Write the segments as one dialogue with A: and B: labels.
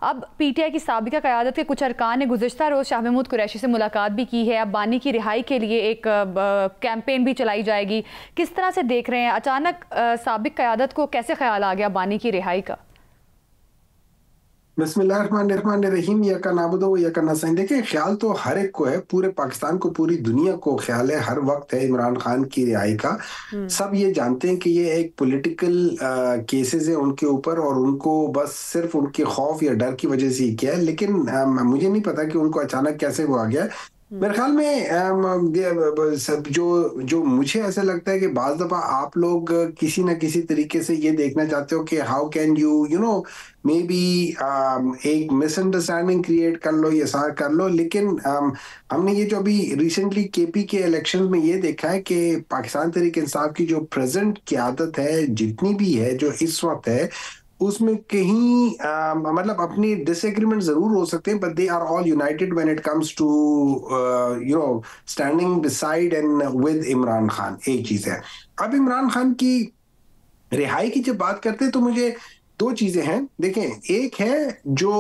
A: اب P T I کی سابقہ قیادت کے کچھ ارکان نے گزشتہ روز شاہ محمود قریشی سے ملاقات بھی کی ہے. اب بانی کی رہائی کے لیے ایک کیمپین بھی چلائی جائے گی. کس طرح سے دیکھ رہے ہیں اچانک سابق قیادت کو کیسے خیال آ گیا بانی کی رہائی کا؟
B: بسم اللہ الرحمن الرحیم. یا کا نعبد و یا کا نستعین. دیکھیں خیال تو ہر ایک کو ہے, پورے پاکستان کو, پوری دنیا کو خیال ہے, ہر وقت ہے عمران خان کی رہائی کا. سب یہ جانتے ہیں کہ یہ ایک پولیٹیکل کیسز ہیں ان کے اوپر, اور ان کو بس صرف ان کے خوف یا ڈر کی وجہ سے ہی کیا ہے. لیکن مجھے نہیں پتا کہ ان کو اچانک کیسے وہ آ گیا. میرے خیال میں جو مجھے ایسا لگتا ہے کہ بعض دفعہ آپ لوگ کسی نہ کسی طریقے سے یہ دیکھنا چاہتے ہو کہ how can you know may be ایک مس انڈرسٹینڈنگ کریٹ کر لو یا سار کر لو. لیکن ہم نے یہ جو ابھی ریسنٹلی کے پی کے الیکشن میں یہ دیکھا ہے کہ پاکستان تحریک انصاف کی جو پریزنٹ قیادت ہے, جتنی بھی ہے جو اس وقت ہے, اس میں کہیں مطلب اپنی ڈس ایگریمنٹ ضرور ہو سکتے ہیں, but they are all united when it comes to standing beside and with Imran Khan. ایک چیز ہے. اب عمران خان کی رہائی کی جب بات کرتے ہیں تو مجھے دو چیزیں ہیں. دیکھیں, ایک ہے جو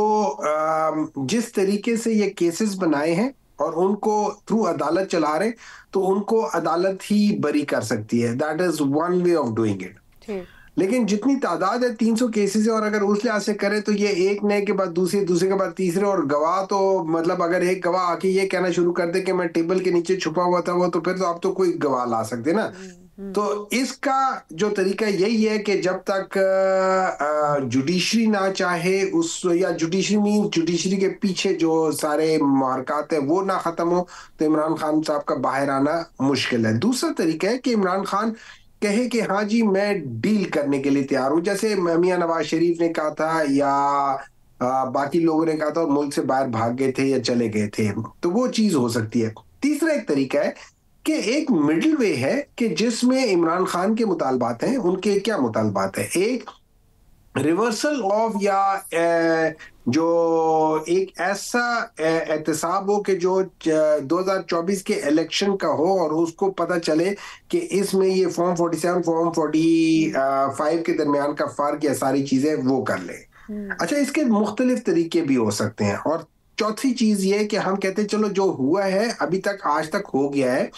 B: جس طریقے سے یہ کیسز بنائے ہیں اور ان کو تھرو عدالت چلا رہے, تو ان کو عدالت ہی بری کر سکتی ہے. That is one way of doing it. لیکن جتنی تعداد ہے 300 کیسز ہے, اور اگر اس لحاظ سے کرے تو یہ ایک نئے کے بعد دوسرے, دوسرے کے بعد تیسرے, اور گواہ تو مطلب اگر ایک گواہ آ کے یہ کہنا شروع کر دے کہ میں ٹیبل کے نیچے چھپا ہوا تھا وہ, تو پھر تو آپ تو کوئی گواہ لا سکتے نا. تو اس کا جو طریقہ یہی ہے کہ جب تک جوڈیشری نہ چاہے اس, یا جوڈیشری مین جوڈیشری کے پیچھے جو سارے محرکات ہیں وہ نہ ختم ہو, تو عمران خان صاحب کا باہر آنا مشکل ہے. دوسرا طریقہ ہے کہ عمران خان کہے کہ ہاں جی میں ڈیل کرنے کے لیے تیار ہوں, جیسے میاں نواز شریف نے کہا تھا یا باقی لوگوں نے کہا تھا اور ملک سے باہر بھاگ گئے تھے یا چلے گئے تھے, تو وہ چیز ہو سکتی ہے. تیسرا ایک طریقہ ہے کہ ایک مڈل وے ہے کہ جس میں عمران خان کے مطالبات ہیں. ان کے کیا مطالبات ہیں؟ ایک ریورسل آف, یا جو ایک ایسا احتساب ہو کہ جو 2024 کے الیکشن کا ہو, اور اس کو پتہ چلے کہ اس میں یہ فارم 47 فارم 45 کے درمیان کا فرق یا ساری چیزیں وہ کر لے. اچھا, اس کے مختلف طریقے بھی ہو سکتے ہیں. اور چوتھی چیز یہ کہ ہم کہتے ہیں چلو جو ہوا ہے ابھی تک, آج تک ہو گیا ہے,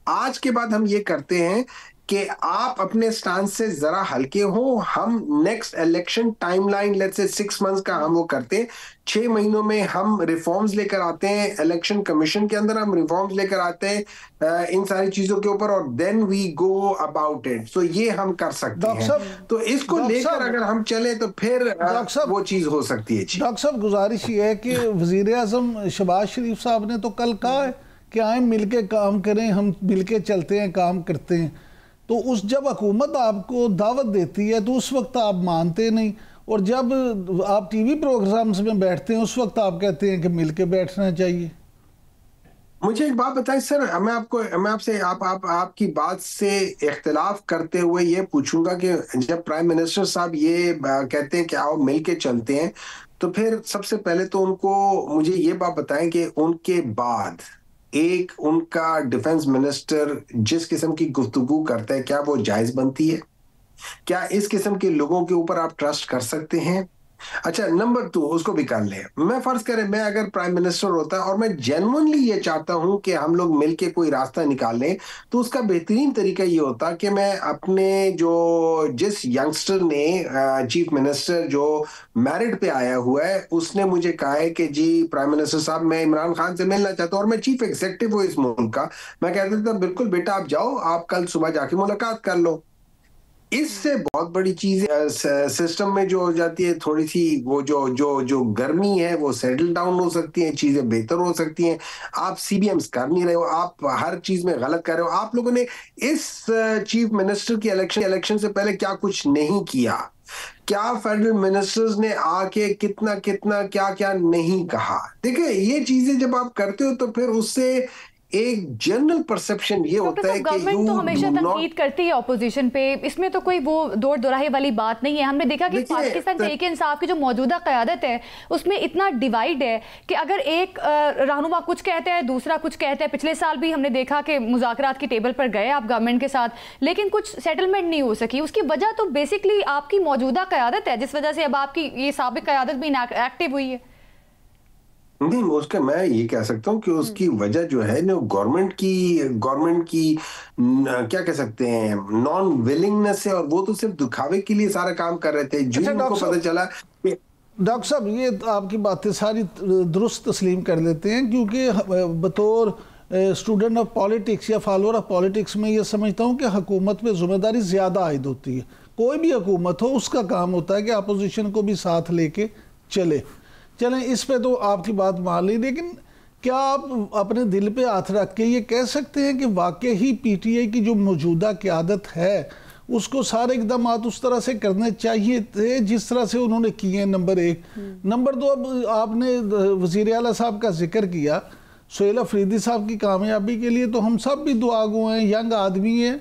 B: آج کے بعد ہم یہ کرتے ہیں کہ آپ اپنے سٹانس سے ذرا ہلکے ہوں. ہم next election time line let's say 6 months کا ہم وہ کرتے ہیں. 6 مہینوں میں ہم ریفارمز لے کر آتے ہیں, الیکشن کمیشن کے اندر ہم ریفارمز لے کر آتے ہیں ان ساری چیزوں کے اوپر, اور دین وی گو اباؤٹ اٹ. سو یہ ہم کر سکتے ہیں. تو اس کو لے کر اگر ہم چلیں تو پھر وہ چیز ہو سکتی ہے.
C: ڈاکٹر صاحب گزارش یہ ہے کہ وزیر اعظم شہباز شریف صاحب نے تو کل کہا ہے کہ آئیں مل کے کام کریں, ہم مل کے چلتے ہیں, کام کرتے ہیں. تو اس جب حکومت آپ کو دعوت دیتی ہے تو اس وقت آپ مانتے نہیں, اور جب آپ ٹی وی پروگرامز میں بیٹھتے ہیں اس وقت آپ کہتے ہیں کہ مل کے بیٹھنا چاہیے.
B: مجھے ایک بات بتائیں سر, میں آپ سے آپ کی بات سے اختلاف کرتے ہوئے یہ پوچھوں گا کہ جب پرائم منسٹر صاحب یہ کہتے ہیں کہ آؤ مل کے چلتے ہیں, تو پھر سب سے پہلے تو ان کو مجھے یہ بات بتائیں کہ ان کے بعد ایک ان کا ڈیفنس منسٹر جس قسم کی گفتگو کرتا ہے, کیا وہ جائز بنتی ہے؟ کیا اس قسم کے لوگوں کے اوپر آپ ٹرسٹ کر سکتے ہیں؟ اچھا, نمبر 2 اس کو بھی کر لیں. میں فرض کریں میں اگر پرائم منسٹر ہوتا اور میں جینوئنلی یہ چاہتا ہوں کہ ہم لوگ مل کے کوئی راستہ نکال لیں, تو اس کا بہترین طریقہ یہ ہوتا کہ میں اپنے جس ینگسٹر نے چیف منسٹر جو میرٹ پہ آیا ہوا ہے, اس نے مجھے کہا ہے کہ جی پرائم منسٹر صاحب میں عمران خان سے ملنا چاہتا ہوں, اور میں چیف ایگزیکٹو ہوں اس ملک کا, میں کہتا تھا بالکل بیٹا آپ جاؤ, آپ کل صبح جا کے ملاقات کر لو. اس سے بہت بڑی چیز سسٹم میں جو ہو جاتی ہے, تھوڑی سی وہ جو گرمی ہے وہ سیٹل ڈاؤن ہو سکتی ہیں, چیزیں بہتر ہو سکتی ہیں. آپ سی بی ایمز کر نہیں رہے ہو, آپ ہر چیز میں غلط کر رہے ہو. آپ لوگوں نے اس چیف منسٹر کی الیکشن سے پہلے کیا کچھ نہیں کیا, کیا فیڈرل منسٹرز نے آ کے کتنا کیا نہیں کہا. دیکھیں یہ چیزیں جب آپ کرتے ہو تو پھر اس سے ایک جنرل پرسپشن یہ ہوتا ہے کہ
A: گورنمنٹ تو ہمیشہ تنقید کرتی ہے اپوزیشن پہ، اس میں تو کوئی وہ دوڑ دہرائی والی بات نہیں ہے. ہم نے دیکھا کہ پاکستان تحریک انصاف کی جو موجودہ قیادت ہے اس میں اتنا ڈیوائیڈ ہے کہ اگر ایک رہنما کچھ کہتا ہے دوسرا کچھ کہتا ہے. پچھلے سال بھی ہم نے دیکھا کہ مذاکرات کی ٹیبل پر گئے آپ گورنمنٹ کے ساتھ، لیکن کچھ سیٹلمنٹ نہیں ہو سکی. اس کی وجہ تو بیسکلی آپ کی موجودہ قیادت ہے، جس وجہ سے اب آپ کی یہ سابق قیادت بھی ایکٹیو ہوئی ہے.
B: نہیں، اس کا میں یہ کہہ سکتا ہوں کہ اس کی وجہ جو ہے نا گورنمنٹ کی کیا کہہ سکتے ہیں نان ویلنگنس ہے، اور وہ تو صرف دکھاوے کے لیے سارا کام کر رہے تھے. جو ان کو پتہ چلا.
C: ڈاکٹر صاحب یہ آپ کی باتیں ساری درست تسلیم کر لیتے ہیں، کیونکہ بطور اسٹوڈنٹ آف پالیٹکس یا فالوور آف پالیٹکس میں یہ سمجھتا ہوں کہ حکومت میں ذمہ داری زیادہ عائد ہوتی ہے. کوئی بھی حکومت ہو اس کا کام ہوتا ہے کہ اپوزیشن کو بھی ساتھ لے کے چلیں اس پہ تو آپ کی بات مان لی. لیکن کیا آپ اپنے دل پہ ہاتھ رکھ کے یہ کہہ سکتے ہیں کہ واقعی ہی پی ٹی آئی کی جو موجودہ قیادت ہے اس کو سارے اقدامات اس طرح سے کرنے چاہیے تھے جس طرح سے انہوں نے کیے ہیں؟ نمبر 1. نمبر 2، اب آپ نے وزیر اعلیٰ صاحب کا ذکر کیا، سہیل افریدی صاحب کی کامیابی کے لیے تو ہم سب بھی دعا گو ہیں، ینگ آدمی ہیں،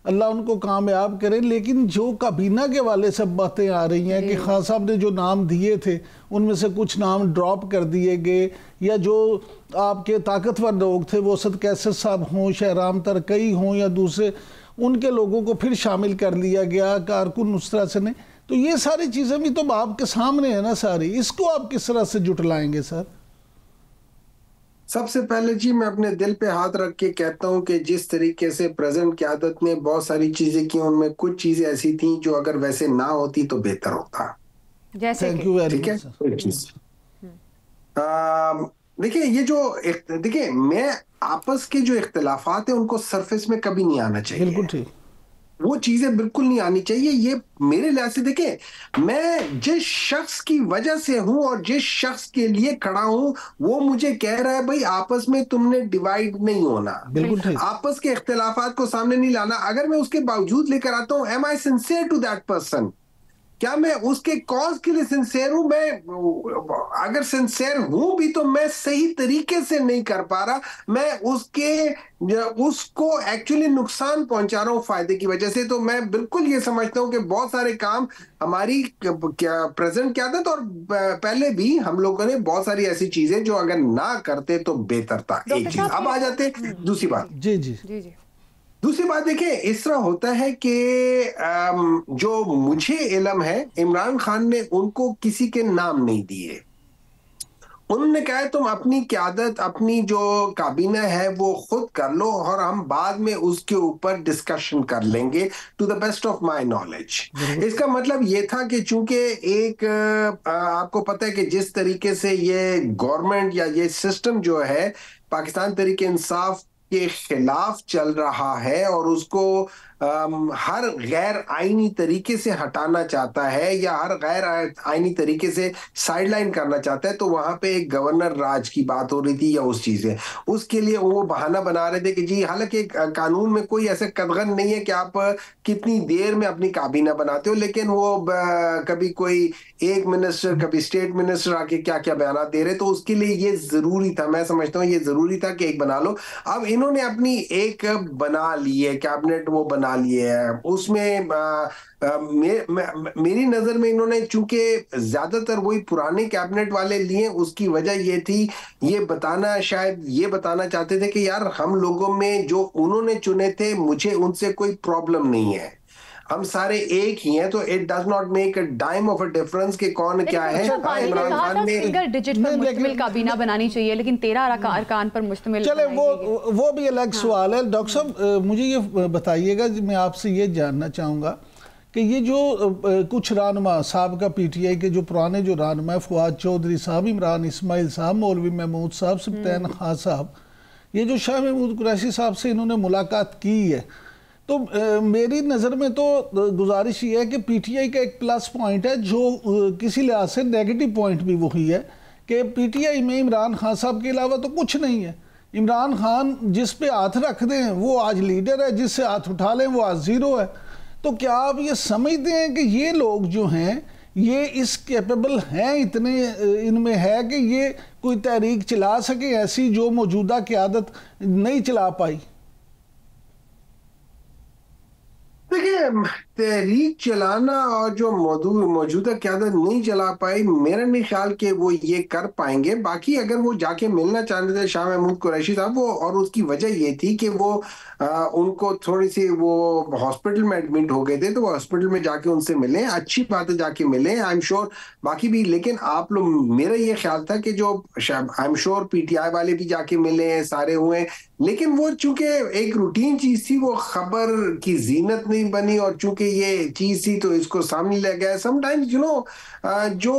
C: اللہ ان کو کامیاب کرے. لیکن جو کابینہ کے والے سے باتیں آ رہی ہیں کہ خان صاحب نے جو نام دیے تھے ان میں سے کچھ نام ڈراپ کر دیے گئے، یا جو آپ کے طاقتور لوگ تھے وہ اسد کیسر صاحب ہوں، شہرام ترکئی ہوں یا دوسرے، ان کے لوگوں کو پھر شامل کر لیا گیا، کارکن اس طرح سے نہیں. تو یہ ساری چیزیں بھی تو آپ کے سامنے ہیں نا ساری، اس کو آپ کس طرح سے جٹلائیں گے سر؟
B: سب سے پہلے جی میں اپنے دل پہ ہاتھ رکھ کے کہتا ہوں کہ جس طریقے سے پریزنٹ قیادت نے بہت ساری چیزیں کی، ان میں کچھ چیزیں ایسی تھیں جو اگر ویسے نہ ہوتی تو بہتر ہوتا. دیکھیں یہ جو دیکھیں میں آپس کے جو اختلافات ہیں ان کو سرفیس میں کبھی نہیں آنا چاہیے.
C: بالکل ٹھیک،
B: وہ چیزیں بالکل نہیں آنی چاہیے. یہ میرے لحاظ سے دیکھیں میں جس شخص کی وجہ سے ہوں اور جس شخص کے لیے کھڑا ہوں وہ مجھے کہہ رہا ہے بھائی آپس میں تم نے ڈیوائیڈ نہیں ہونا، آپس کے اختلافات کو سامنے نہیں لانا. اگر میں اس کے باوجود لے کر آتا ہوں am I sincere to that person؟ کیا میں اس کے کاز کے لیے سنسیئر ہوں؟ میں اگر سنسیئر ہوں بھی تو میں صحیح طریقے سے نہیں کر پا رہا، میں اس کو ایکچولی نقصان پہنچا رہا ہوں فائدے کی وجہ سے. تو میں بالکل یہ سمجھتا ہوں کہ بہت سارے کام ہماری پریزنٹ قیادت اور پہلے بھی ہم لوگوں نے بہت ساری ایسی چیزیں جو اگر نہ کرتے تو بہتر تھا. ایک چیز. اب آ جاتے دوسری بات.
C: جی
B: دوسری بات دیکھیں اس طرح ہوتا ہے کہ جو مجھے علم ہے عمران خان نے ان کو کسی کے نام نہیں دیے. انہوں نے کہا تم اپنی قیادت اپنی جو کابینہ ہے وہ خود کر لو اور ہم بعد میں اس کے اوپر ڈسکشن کر لیں گے to the best of my knowledge. اس کا مطلب یہ تھا کہ چونکہ ایک آپ کو پتہ ہے کہ جس طریقے سے یہ گورنمنٹ یا یہ سسٹم جو ہے پاکستان تحریک انصاف کے خلاف چل رہا ہے اور اس کو ہر غیر آئینی طریقے سے ہٹانا چاہتا ہے یا ہر غیر آئینی طریقے سے سائیڈ لائن کرنا چاہتا ہے، تو وہاں پہ ایک گورنر راج کی بات ہو رہی تھی یا اس چیزیں اس کے لیے وہ بہانہ بنا رہے تھے کہ جی حالانکہ قانون میں کوئی ایسے قدغن نہیں ہے کہ آپ کتنی دیر میں اپنی کابینہ بناتے ہو، لیکن وہ کبھی کوئی ایک منسٹر کبھی اسٹیٹ منسٹر آ کے کیا کیا بیانات دے رہے، تو اس کے لیے یہ ضروری تھا، میں سمجھتا ہوں یہ ضروری تھا کہ ایک بنا لو. اب انہوں نے اپنی ایک بنا لی ہے کیبنٹ، وہ بنا لیے ہے. اس میں میری نظر میں انہوں نے چونکہ زیادہ تر وہی پرانے کیبنٹ والے لیے، اس کی وجہ یہ تھی یہ بتانا شاید یہ بتانا چاہتے تھے کہ یار ہم لوگوں میں جو انہوں نے چنے تھے مجھے ان سے کوئی پرابلم نہیں ہے، ہم سارے ایک ہی ہیں، تو it does not make a ڈائم of a difference کہ کون کیا ہے.
A: عمران خان نے سنگل ڈیجٹ پر مشتمل کابینہ بنانی چاہیے لیکن 13 ارکان پر مشتمل.
C: چلے وہ بھی الگ سوال ہے. ڈاکٹر صاحب مجھے یہ بتائیے گا، میں آپ سے یہ جاننا چاہوں گا کہ یہ جو کچھ رہنما سابقہ پی ٹی آئی کے جو پرانے جو رہنما فواد چودھری صاحب، عمران اسماعیل صاحب، مولوی محمود صاحب، سبطین خان صاحب، یہ جو شاہ محمود قریشی صاحب سے انہوں نے ملاقات کی ہے، تو میری نظر میں تو گزارش یہ ہے کہ پی ٹی آئی کا ایک پلس پوائنٹ ہے جو کسی لحاظ سے نیگیٹو پوائنٹ بھی وہی ہے کہ پی ٹی آئی میں عمران خان صاحب کے علاوہ تو کچھ نہیں ہے. عمران خان جس پہ ہاتھ رکھ دیں وہ آج لیڈر ہے، جس سے ہاتھ اٹھا لیں وہ آج زیرو ہے. تو کیا آپ یہ سمجھتے ہیں کہ یہ لوگ جو ہیں یہ اس کیپیبل ہیں اتنے ان میں ہے کہ یہ کوئی تحریک چلا سکے ایسی جو موجودہ قیادت نہیں چلا پائی؟
B: دیکھیں تحریک چلانا اور جو موجودہ قیادت نہیں چلا پائی، میرا نہیں خیال کہ وہ یہ کر پائیں گے. باقی اگر وہ جا کے ملنا چاہتے تھے شاہ محمود قریشی صاحب، وہ اور اس کی وجہ یہ تھی کہ وہ ان کو تھوڑی سی وہ ہاسپٹل میں ایڈمٹ ہو گئے تھے، تو وہ ہاسپٹل میں جا کے ان سے ملیں. اچھی بات ہے جا کے ملیں، آئی ایم شیور باقی بھی. لیکن آپ لوگ، میرا یہ خیال تھا کہ جو I am sure P T I والے بھی جا کے ملے، سارے ہوئے، لیکن وہ چونکہ ایک روٹین چیز تھی، وہ خبر کی زینت نہیں بنی، اور چونکہ یہ چیز تھی تو اس کو سامنے لے گیا. سم ٹائمز جو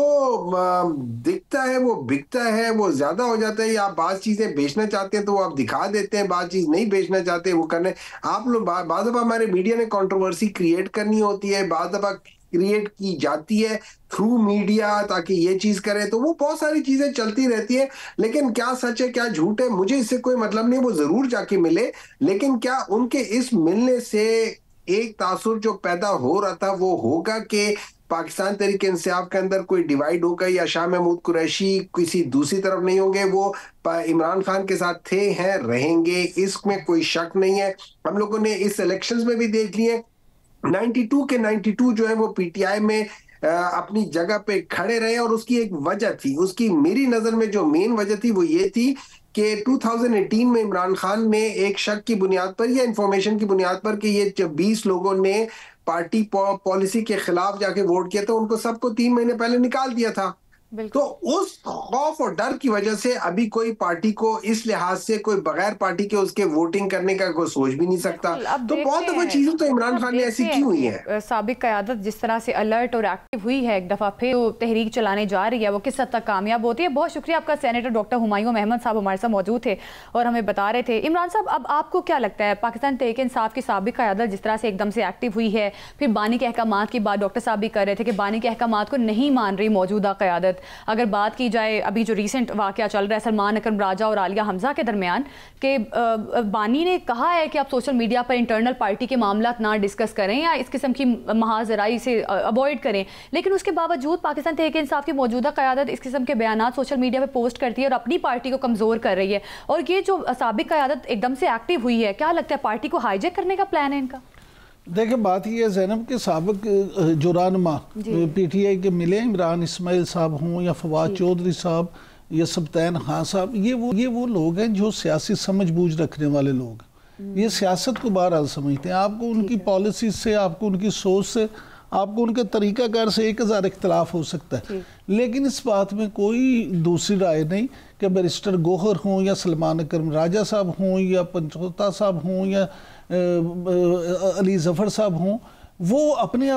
B: دکھتا ہے وہ بکتا ہے، وہ زیادہ ہو جاتا ہے. یا آپ بعض چیزیں بیچنا چاہتے ہیں تو وہ آپ دکھا دیتے ہیں، بعض چیز نہیں بیچنا چاہتے وہ کرنے. آپ لوگ بعض دفعہ ہمارے میڈیا نے کنٹروورسی کریٹ کرنی ہوتی ہے، بعض دفعہ کریٹ کی جاتی ہے تھرو میڈیا تاکہ یہ چیز کرے، تو وہ بہت ساری چیزیں چلتی رہتی ہیں. لیکن کیا سچ ہے کیا جھوٹ ہے مجھے اس سے کوئی مطلب نہیں، وہ ضرور جا کے ملے. لیکن کیا ان کے اس ملنے سے ایک تاثر جو پیدا ہو رہا تھا وہ ہوگا کہ پاکستان تحریک انصاف کے اندر کوئی ڈیوائیڈ ہوگا، یا شاہ محمود قریشی کسی دوسری طرف نہیں ہوں گے؟ وہ عمران خان کے ساتھ تھے، ہیں، رہیں گے، اس میں کوئی شک نہیں ہے. ہم لوگوں نے اس الیکشنز میں بھی دیکھ لیے 92 کے 92 جو ہے وہ پی ٹی آئی میں اپنی جگہ پہ کھڑے رہے، اور اس کی ایک وجہ تھی. اس کی میری نظر میں جو مین وجہ تھی وہ یہ تھی کہ 2018 میں عمران خان نے ایک شک کی بنیاد پر یا انفارمیشن کی بنیاد پر کہ یہ 20 لوگوں نے پارٹی پالیسی کے خلاف جا کے ووٹ کیا تھا، ان کو سب کو 3 مہینے پہلے نکال دیا تھا. تو اس خوف اور ڈر کی وجہ سے ابھی کوئی پارٹی کو اس لحاظ سے کوئی بغیر پارٹی کے اس کے ووٹنگ کرنے کا کوئی سوچ بھی نہیں سکتا. تو بہت دفعہ چیزیں تو عمران خان نے ایسی کی ہوئی ہیں.
A: سابق قیادت جس طرح سے الرٹ اور ایکٹیو ہوئی ہے، ایک دفعہ پھر وہ تحریک چلانے جا رہی ہے، وہ کس حد تک کامیاب ہوتی ہے. بہت شکریہ آپ کا سینیٹر ڈاکٹر ہمایوں احمد صاحب ہمارے ساتھ موجود تھے اور ہمیں بتا رہے تھے. عمران صاحب، اب آپ کو کیا لگتا ہے پاکستان تحریک انصاف کی سابق قیادت جس طرح سے ایک دم سے ایکٹیو ہوئی ہے، پھر بانی کے احکامات کی بات ڈاکٹر صاحب بھی کر رہے تھے کہ بانی کے احکامات کو نہیں مان رہی موجودہ قیادت. اگر بات کی جائے ابھی جو ریسنٹ واقعہ چل رہا ہے سلمان اکرم راجہ اور عالیہ حمزہ کے درمیان، کہ بانی نے کہا ہے کہ آپ سوشل میڈیا پر انٹرنل پارٹی کے معاملات نہ ڈسکس کریں یا اس قسم کی محاذ رائی سے اوائڈ کریں، لیکن اس کے باوجود پاکستان تحریک انصاف کی موجودہ قیادت اس قسم کے بیانات سوشل میڈیا پہ پوسٹ کرتی ہے اور اپنی پارٹی کو کمزور کر رہی ہے. اور یہ جو سابق قیادت ایک دم سے ایکٹیو ہوئی ہے، کیا لگتا ہے پارٹی کو ہائی جیک کرنے کا پلان ہے ان کا؟
C: دیکھیں بات یہ ہے زینب کہ سابق جو رہنما پی ٹی آئی کے ملے، عمران اسماعیل صاحب ہوں یا فواد چودھری صاحب یا سبطین خان صاحب، یہ وہ لوگ ہیں جو سیاسی سمجھ بوجھ رکھنے والے لوگ ہیں. یہ سیاست کو بہرحال سمجھتے ہیں. آپ کو ان کی پالیسیز سے، آپ کو ان کی سوچ سے، آپ کو ان کے طریقہ کار سے 1000 اختلاف ہو سکتا ہے، لیکن اس بات میں کوئی دوسری رائے نہیں کہ بیرسٹر گوہر ہوں یا سلمان اکرم راجہ صاحب ہوں یا پنچوتا صاحب ہوں یا علی ظفر صاحب ہوں، وہ اپنے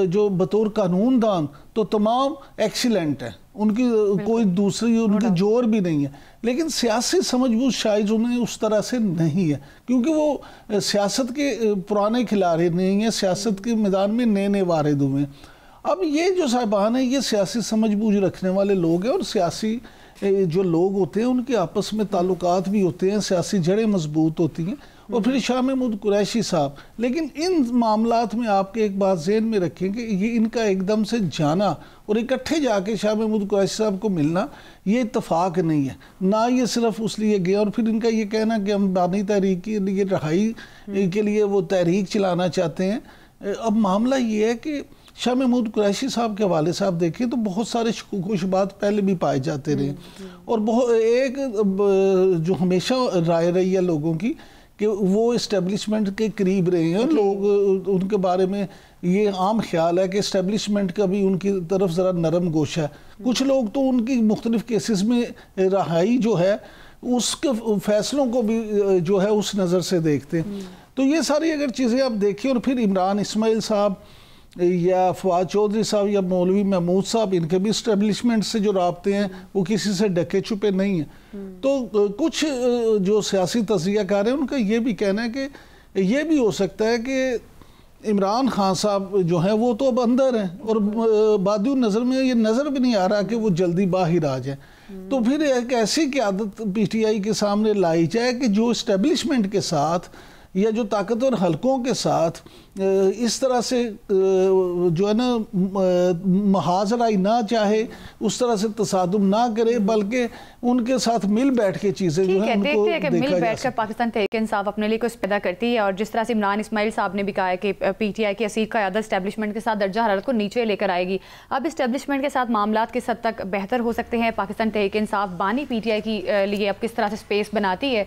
C: جو بطور قانون دان تو تمام ایکسیلنٹ ہیں، ان کی کوئی دوسری ان کی جور بھی نہیں ہے، لیکن سیاسی سمجھ بوجھ شاید انہیں اس طرح سے نہیں ہے، کیونکہ وہ سیاست کے پرانے کھلاڑی نہیں ہیں، سیاست کے میدان میں نئے نئے وارد ہوئے ہیں. اب یہ جو صاحبان ہیں یہ سیاسی سمجھ بوجھ رکھنے والے لوگ ہیں، اور سیاسی جو لوگ ہوتے ہیں ان کے آپس میں تعلقات بھی ہوتے ہیں، سیاسی جڑیں مضبوط ہوتی ہیں. اور پھر شاہ محمود قریشی صاحب، لیکن ان معاملات میں آپ کے ایک بات ذہن میں رکھیں کہ یہ ان کا ایک دم سے جانا اور اکٹھے جا کے شاہ محمود قریشی صاحب کو ملنا یہ اتفاق نہیں ہے، نہ یہ صرف اس لیے گیا. اور پھر ان کا یہ کہنا کہ ہم بانی تحریک کے لیے رہائی کے لیے وہ تحریک چلانا چاہتے ہیں. اب معاملہ یہ ہے کہ شاہ محمود قریشی صاحب کے والد صاحب دیکھیں تو بہت سارے شکوک و شبہات پہلے بھی پائے جاتے رہے، اور ایک جو ہمیشہ رائے رہی ہے لوگوں کی کہ وہ اسٹیبلشمنٹ کے قریب رہے ہیں. لوگ ان کے بارے میں یہ عام خیال ہے کہ اسٹیبلشمنٹ کا بھی ان کی طرف ذرا نرم گوشہ ہے. کچھ لوگ تو ان کی مختلف کیسز میں رہائی جو ہے اس کے فیصلوں کو بھی جو ہے اس نظر سے دیکھتے ہیں. تو یہ ساری اگر چیزیں آپ دیکھیں، اور پھر عمران اسماعیل صاحب یا فواد چودھری صاحب یا مولوی محمود صاحب، ان کے بھی اسٹیبلشمنٹ سے جو رابطے ہیں وہ کسی سے ڈھکے چھپے نہیں ہیں. تو کچھ جو سیاسی تجزیہ کار ہیں ان کا یہ بھی کہنا ہے کہ یہ بھی ہو سکتا ہے کہ عمران خان صاحب جو ہیں وہ تو اب اندر ہیں، اور بادی النظر میں یہ نظر بھی نہیں آ رہا کہ وہ جلدی باہر آ جائیں. تو پھر ایک ایسی قیادت پی ٹی آئی کے سامنے لائی جائے کہ جو اسٹیبلشمنٹ کے ساتھ یا جو طاقتور حلقوں کے ساتھ اس طرح سے جو ہے نا محاذ رائی نہ چاہے، اس طرح سے تصادم نہ کرے، بلکہ ان کے ساتھ مل بیٹھ کے چیزیں جو ہیں ان کو
A: دیکھتے ہیں کہ مل بیٹھ کر پاکستان تحریک انصاف اپنے لیے کچھ پیدا کرتی ہے، اور جس طرح سے عمران اسماعیل صاحب نے بھی کہا ہے کہ پی ٹی آئی کی اصیل قیادت اسٹیبلشمنٹ کے ساتھ درجہ حرارت کو نیچے لے کر آئے گی۔ اب اسٹیبلشمنٹ کے ساتھ معاملات کس حد تک بہتر ہو سکتے ہیں؟ پاکستان تحریک انصاف بانی پی ٹی آئی کی لیے اب کس طرح سے سپیس بناتی ہے؟